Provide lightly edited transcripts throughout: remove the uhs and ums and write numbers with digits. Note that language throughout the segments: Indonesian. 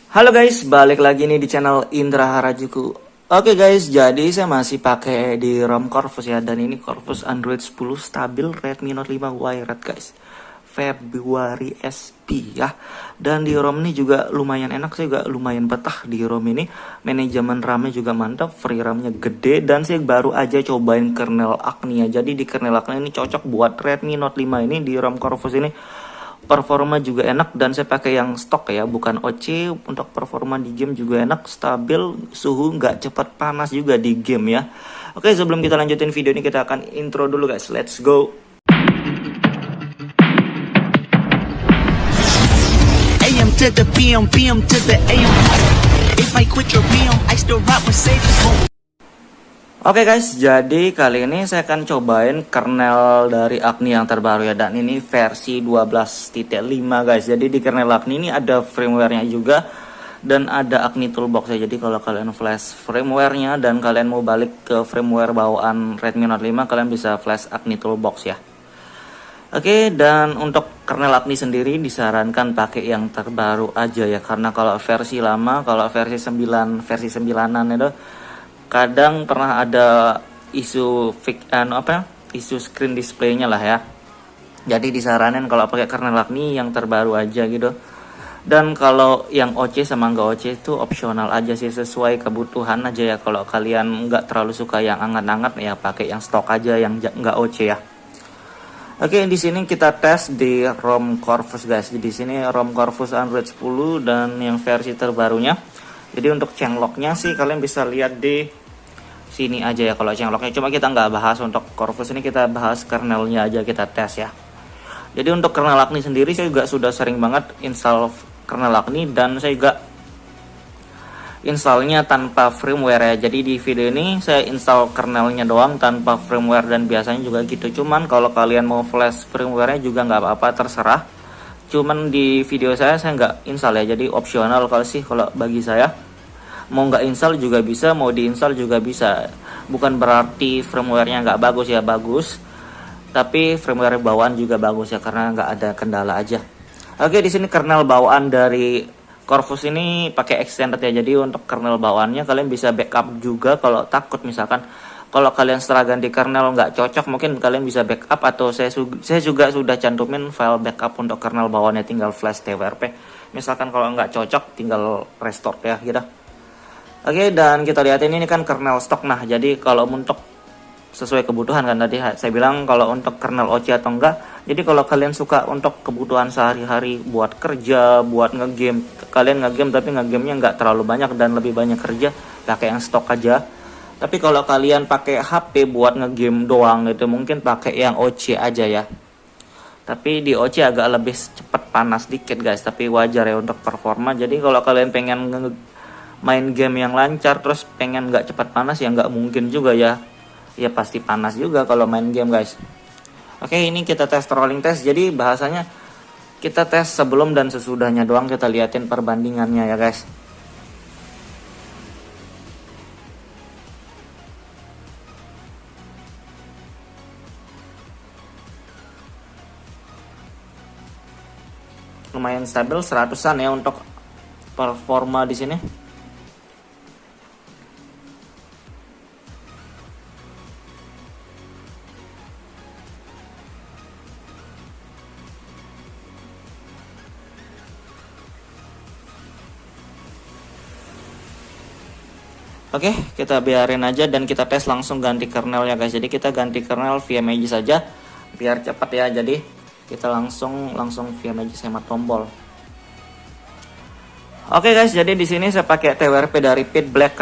Halo guys, balik lagi nih di channel Indra Harajuku. Oke guys, jadi saya masih pakai di ROM Corvus ya, dan ini Corvus Android 10 stabil Redmi Note 5 Wired guys. Februari SP ya. Dan di ROM ini juga lumayan enak, saya juga lumayan betah di ROM ini. Manajemen RAM-nya juga mantap, free RAM-nya gede, dan saya baru aja cobain kernel Agni ya. Jadi di kernel Agni ini cocok buat Redmi Note 5 ini di ROM Corvus ini. Performa juga enak, dan saya pakai yang stok ya, bukan OC. Untuk performa di game juga enak, stabil, suhu nggak cepat panas juga di game ya. Oke, sebelum kita lanjutin video ini, kita akan intro dulu guys. Let's go. AM to the PM, PM to the AM. If I quit your PM, I still rock with Sage's home. Oke guys, jadi kali ini saya akan cobain kernel dari Agni yang terbaru ya, dan ini versi 12.5 guys. Jadi di kernel Agni ini ada firmware-nya juga dan ada Agni Toolbox ya. Jadi kalau kalian flash firmware-nya dan kalian mau balik ke firmware bawaan Redmi Note 5, kalian bisa flash Agni Toolbox ya. Oke, dan untuk kernel Agni sendiri disarankan pakai yang terbaru aja ya, karena kalau versi lama, kalau versi 9an itu kadang pernah ada isu isu screen display-nya lah ya. Jadi disaranin kalau pakai kernel Agni yang terbaru aja gitu. Dan kalau yang OC sama nggak OC itu opsional aja sih, sesuai kebutuhan aja ya. Kalau kalian nggak terlalu suka yang anget-anget ya, pakai yang stok aja yang nggak OC ya. Oke, di sini kita tes di ROM Corvus guys. Di sini ROM Corvus Android 10 dan yang versi terbarunya. Jadi untuk changelognya sih kalian bisa lihat di sini aja ya kalau changelognya. Cuma kita nggak bahas untuk Corvus ini, kita bahas kernelnya aja, kita tes ya. Jadi untuk kernel Agni sendiri saya juga sudah sering banget install kernel Agni, dan saya juga installnya tanpa firmware ya. Jadi di video ini saya install kernelnya doang tanpa firmware, dan biasanya juga gitu. Cuman kalau kalian mau flash firmware-nya juga nggak apa-apa, terserah. Cuman di video saya nggak install ya, jadi opsional kalau bagi saya. Mau nggak install juga bisa, mau diinstal juga bisa. Bukan berarti firmware-nya nggak bagus ya, bagus. Tapi firmware bawaan juga bagus ya, karena nggak ada kendala aja. Oke, di sini kernel bawaan dari Corvus ini pakai extended ya. Jadi untuk kernel bawaannya kalian bisa backup juga kalau takut misalkan kalau kalian setelah ganti kernel nggak cocok, mungkin kalian bisa backup, atau saya juga sudah cantumin file backup untuk kernel bawaannya, tinggal flash TWRP. Misalkan kalau nggak cocok tinggal restore ya gitu. Oke, dan kita lihat ini kan kernel stok. Nah, jadi kalau untuk sesuai kebutuhan kan tadi saya bilang kalau untuk kernel OC atau enggak. Jadi kalau kalian suka untuk kebutuhan sehari-hari buat kerja, buat ngegame, kalian ngegame tapi ngegamenya nggak terlalu banyak dan lebih banyak kerja, pakai yang stok aja. Tapi kalau kalian pakai HP buat ngegame doang itu, mungkin pakai yang OC aja ya. Tapi di OC agak lebih cepat panas dikit guys, tapi wajar ya untuk performa. Jadi kalau kalian pengen main game yang lancar terus pengen nggak cepat panas ya, nggak mungkin juga ya. Ya pasti panas juga kalau main game guys. Oke, ini kita tes rolling test. Jadi bahasanya kita tes sebelum dan sesudahnya doang, kita liatin perbandingannya ya guys. Lumayan stabil 100-an ya untuk performa di sini. Oke, kita biarin aja dan kita tes langsung ganti kernel ya guys. Jadi kita ganti kernel via Magic saja biar cepat ya. Jadi kita langsung via Magic hemat tombol. Oke guys, jadi di sini saya pakai TWRP dari Pit Black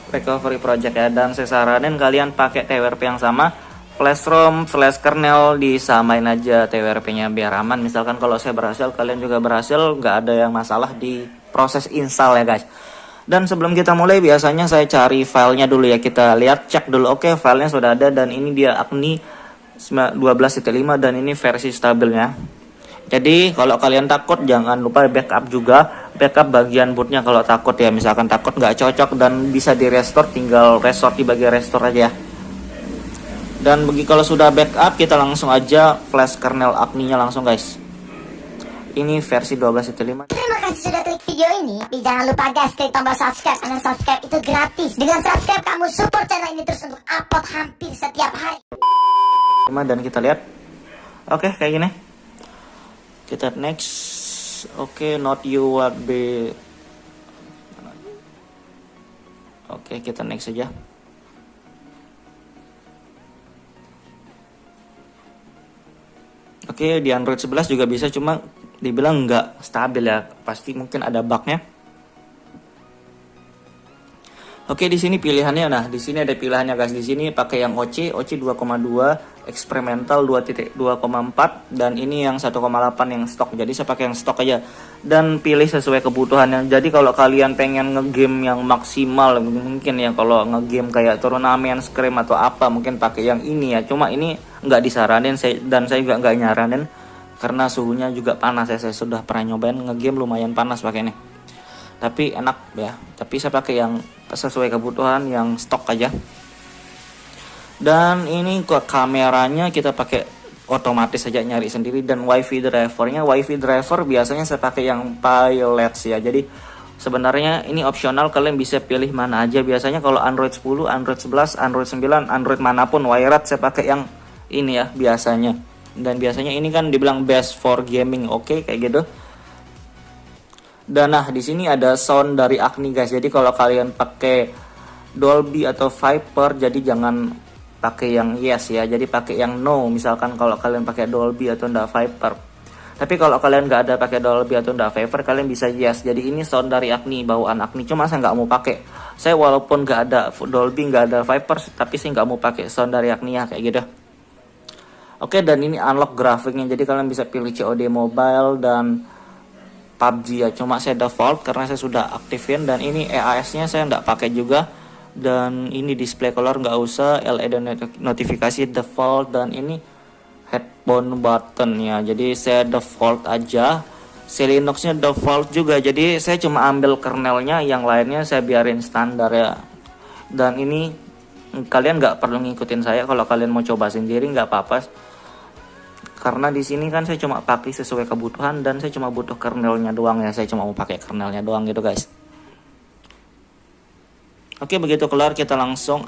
Recovery Project ya, dan saya saranin kalian pakai TWRP yang sama. Flash ROM, flash kernel disamain aja TWRP-nya biar aman. Misalkan kalau saya berhasil, kalian juga berhasil, nggak ada yang masalah di proses install ya guys. Dan sebelum kita mulai biasanya saya cari filenya dulu ya, kita lihat cek dulu. Oke, filenya sudah ada, dan ini dia Agni 12.5 dan ini versi stabilnya. Jadi kalau kalian takut jangan lupa backup juga, backup bagian bootnya kalau takut ya. Misalkan takut nggak cocok dan bisa di restore, tinggal restore di bagian restore aja. Dan kalau sudah backup, kita langsung aja flash kernel Agni-nya langsung guys. Ini versi 12.5. Terima kasih sudah klik video ini. jangan lupa guys, klik tombol subscribe, karena subscribe itu gratis. Dengan subscribe kamu support channel ini terus untuk upload hampir setiap hari. Dan kita lihat, oke, kayak gini. Kita next. Oke, not you what be. Oke, kita next saja. Oke, di Android 11 juga bisa, cuma dibilang nggak stabil ya, pasti mungkin ada bugnya. Oke, di sini pilihannya, nah di sini ada pilihannya guys. Di sini pakai yang OC 2,2, eksperimental 2.2,4, dan ini yang 1,8 yang stok. Jadi saya pakai yang stok aja dan pilih sesuai kebutuhannya. Jadi kalau kalian pengen ngegame yang maksimal, mungkin ya kalau ngegame kayak turnamen, scrim atau apa, mungkin pakai yang ini ya. Cuma ini nggak disaranin, dan saya juga nggak nyaranin karena suhunya juga panas ya. Saya sudah pernah nyobain ngegame lumayan panas pakai ini, tapi enak ya. Tapi saya pakai yang sesuai kebutuhan, yang stok aja. Dan ini ke kameranya kita pakai otomatis saja, nyari sendiri. Dan wifi drivernya, wifi driver biasanya saya pakai yang Pilots ya. Jadi sebenarnya ini opsional, kalian bisa pilih mana aja. Biasanya kalau Android 10, Android 11, Android 9, Android manapun wired saya pakai yang ini ya biasanya. Dan biasanya ini kan dibilang best for gaming, oke, kayak gitu. Dan nah di sini ada sound dari Acne guys. Jadi kalau kalian pakai Dolby atau Viper, jadi jangan pakai yang yes ya. Jadi pakai yang no. Misalkan kalau kalian pakai Dolby atau enggak Viper. Tapi kalau kalian nggak ada pakai Dolby atau enggak Viper, kalian bisa yes. Jadi ini sound dari Acne, bawaan Acne. Cuma saya nggak mau pakai. Saya walaupun nggak ada Dolby, nggak ada Viper, tapi saya nggak mau pakai sound dari Acne ya, kayak gitu. Oke, dan ini unlock grafiknya. Jadi kalian bisa pilih COD Mobile dan PUBG ya. Cuma saya default karena saya sudah aktifin. Dan ini EAS-nya saya nggak pakai juga. Dan ini display color nggak usah, LED notifikasi default, dan ini headphone button ya. Jadi saya default aja. Linux-nya default juga. Jadi saya cuma ambil kernelnya, yang lainnya saya biarin standar ya. Dan ini kalian nggak perlu ngikutin saya. Kalau kalian mau coba sendiri nggak apa-apa. Karena di sini kan saya cuma pakai sesuai kebutuhan, dan saya cuma butuh kernelnya doang ya. Saya cuma mau pakai kernelnya doang gitu guys. Oke, begitu kelar kita langsung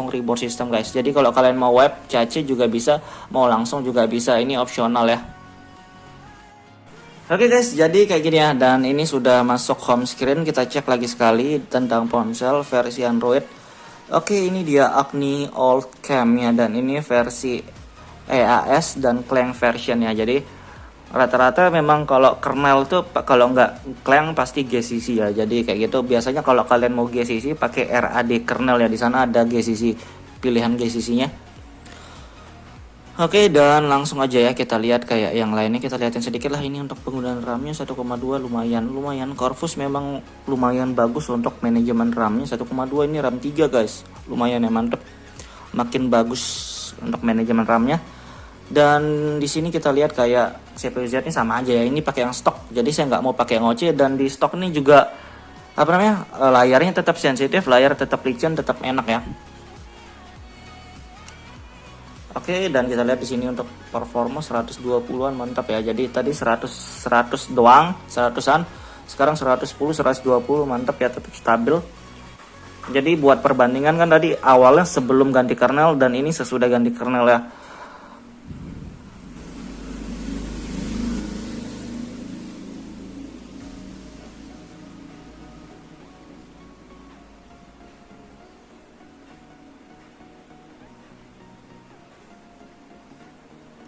reboot sistem guys. Jadi kalau kalian mau web cache juga bisa, mau langsung juga bisa. Ini opsional ya. Oke guys, jadi kayak gini ya. Dan ini sudah masuk home screen. Kita cek lagi sekali tentang ponsel versi Android. Oke, ini dia Acne Old Cam ya. Dan ini versi EAS dan Clang version ya. Jadi rata-rata memang kalau kernel tuh, kalau nggak Clang pasti GCC ya. Jadi kayak gitu. Biasanya kalau kalian mau GCC pakai RAD kernel ya. Di sana ada GCC, pilihan GCC-nya. Oke, dan langsung aja ya kita lihat kayak yang lainnya. Kita lihatin sedikit lah. Ini untuk penggunaan RAM-nya 1,2 lumayan. Corvus memang lumayan bagus untuk manajemen RAM-nya 1,2. Ini RAM 3 guys. Lumayan ya, mantep. Makin bagus untuk manajemen RAM-nya. Dan di sini kita lihat kayak CPU-Z ini sama aja ya. Ini pakai yang stok. Jadi saya nggak mau pakai yang OC. Dan di stok ini juga layarnya tetap sensitif, layar tetap licin, tetap enak ya. Oke, dan kita lihat di sini untuk performa 120-an mantap ya. Jadi tadi 100 doang, 100-an. Sekarang 110, 120 mantap ya, tetap stabil. Jadi buat perbandingan kan tadi awalnya sebelum ganti kernel, dan ini sesudah ganti kernel ya.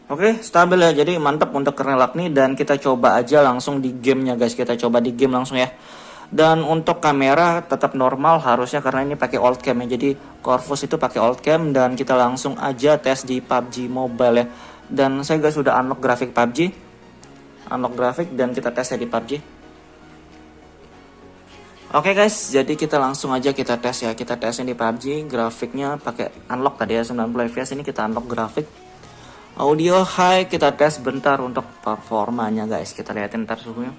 Oke, stabil ya. Jadi mantap untuk kernel Acne. Dan kita coba aja langsung di gamenya guys. Kita coba di game langsung ya. Dan untuk kamera tetap normal harusnya, karena ini pakai old cam ya. Jadi Corvus itu pakai old cam. Dan kita langsung aja tes di PUBG Mobile ya. Dan saya guys sudah unlock grafik PUBG. Unlock grafik dan kita tes ya di PUBG. Oke guys, jadi kita langsung aja kita tes ya. Kita tesnya di PUBG. Grafiknya pakai unlock tadi ya, 90 fps. Ini kita unlock grafik. Audio high, kita tes bentar untuk performanya guys. Kita liatin ntar suhunya.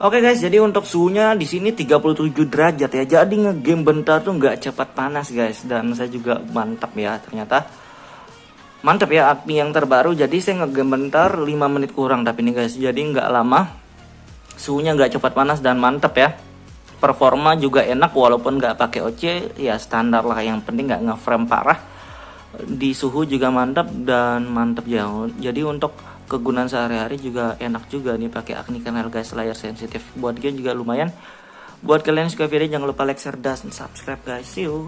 Oke guys, jadi untuk suhunya di sini 37 derajat ya. Jadi ngegame bentar tuh nggak cepat panas guys. Dan saya juga mantap ya ternyata. Mantap ya API yang terbaru. Jadi saya ngegame bentar 5 menit kurang tapi nih guys. Jadi nggak lama. Suhunya nggak cepat panas dan mantap ya. Performa juga enak walaupun nggak pakai OC ya standar lah. Yang penting nggak ngeframe parah. Di suhu juga mantap dan mantap ya. Jadi untuk kegunaan sehari-hari juga enak juga nih pakai Agni Kernel guys, layar sensitif. Buat game juga lumayan. Buat kalian yang suka video jangan lupa like, share, dan subscribe guys. See you.